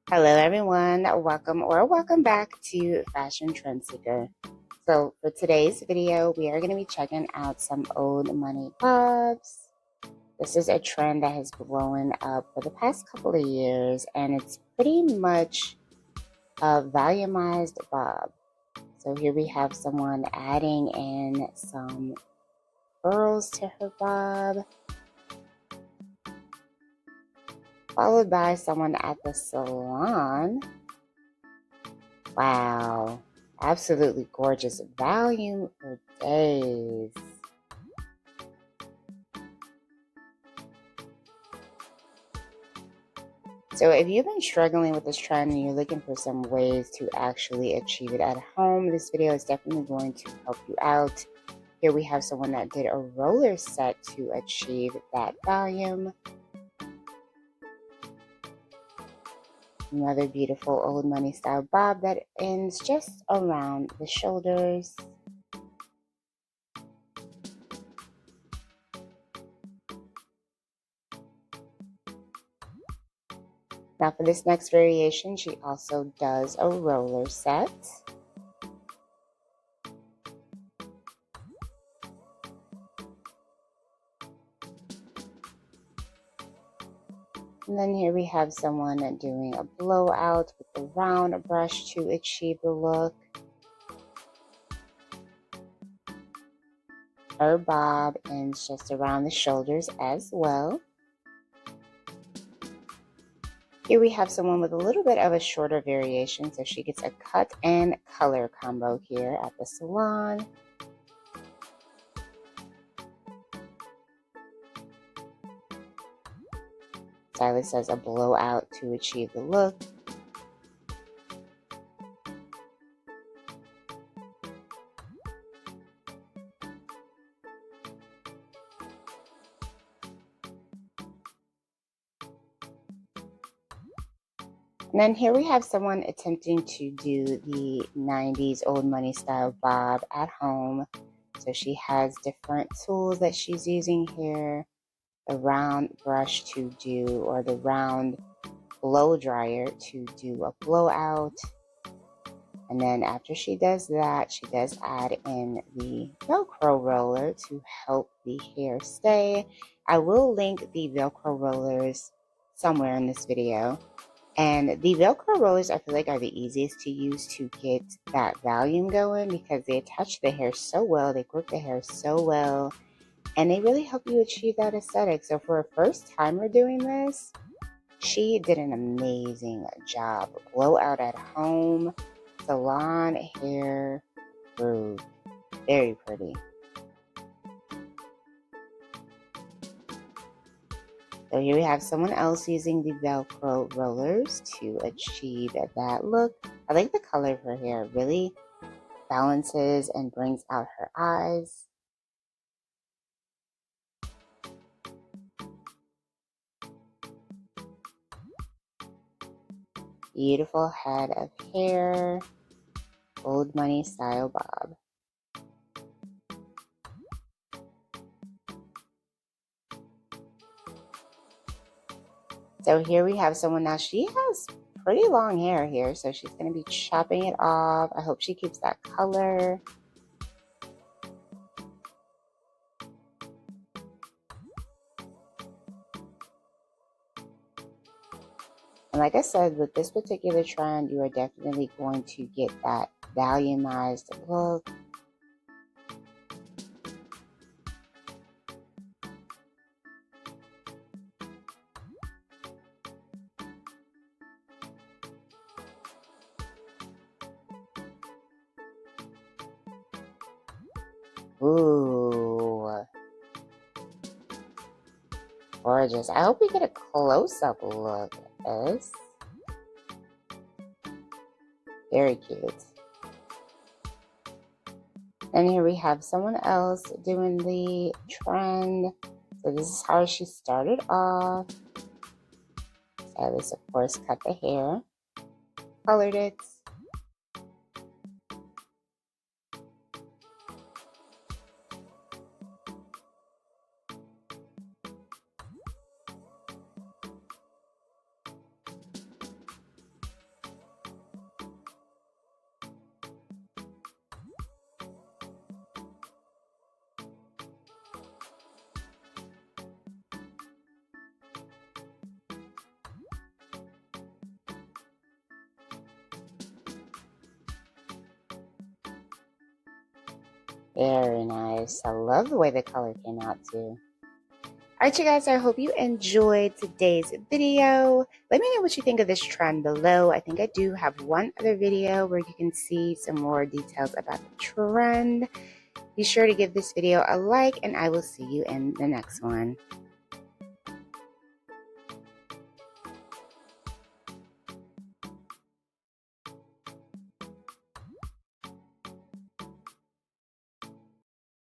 Hello everyone, welcome back to Fashion Trend Seeker. So for today's video, we are going to be checking out some old money bobs. This is a trend that has blown up for the past couple of years, and it's pretty much a volumized bob. So here we have someone adding in some pearls to her bob, followed by someone at the salon. Wow, absolutely gorgeous. Volume for days. So if you've been struggling with this trend and you're looking for some ways to actually achieve it at home, this video is definitely going to help you out. Here we have someone that did a roller set to achieve that volume. Another beautiful old money style bob that ends just around the shoulders. Now for this next variation, she also does a roller set. And then here we have someone doing a blowout with the round brush to achieve the look. Her bob ends just around the shoulders as well. Here we have someone with a little bit of a shorter variation, so she gets a cut and color combo here at the salon. Stylist does a blowout to achieve the look. And then here we have someone attempting to do the 90s old money style bob at home. So she has different tools that she's using here. The round brush to do, or the round blow dryer to do a blowout. And then after she does that, she does add in the Velcro roller to help the hair stay. I will link the Velcro rollers somewhere in this video. And the Velcro rollers, I feel like, are the easiest to use to get that volume going because they attach the hair so well, they grip the hair so well, and they really help you achieve that aesthetic. So for a first timer doing this, she did an amazing job. Blowout at home, salon hair groove. Very pretty. So here we have someone else using the Velcro rollers to achieve that look. I like the color of her hair. It really balances and brings out her eyes. Beautiful head of hair. Old money style bob. So here we have someone now. She has pretty long hair here, so she's going to be chopping it off. I hope she keeps that color. And like I said, with this particular trend, you are definitely going to get that volumized look. Ooh, gorgeous. I hope we get a close-up look at this. Very cute. And here we have someone else doing the trend. So this is how she started off. Stylist, of course, cut the hair, colored it. Very nice. I love the way the color came out too. Alright, you guys, I hope you enjoyed today's video. Let me know what you think of this trend below. I think I do have one other video where you can see some more details about the trend. Be sure to give this video a like, and I will see you in the next one.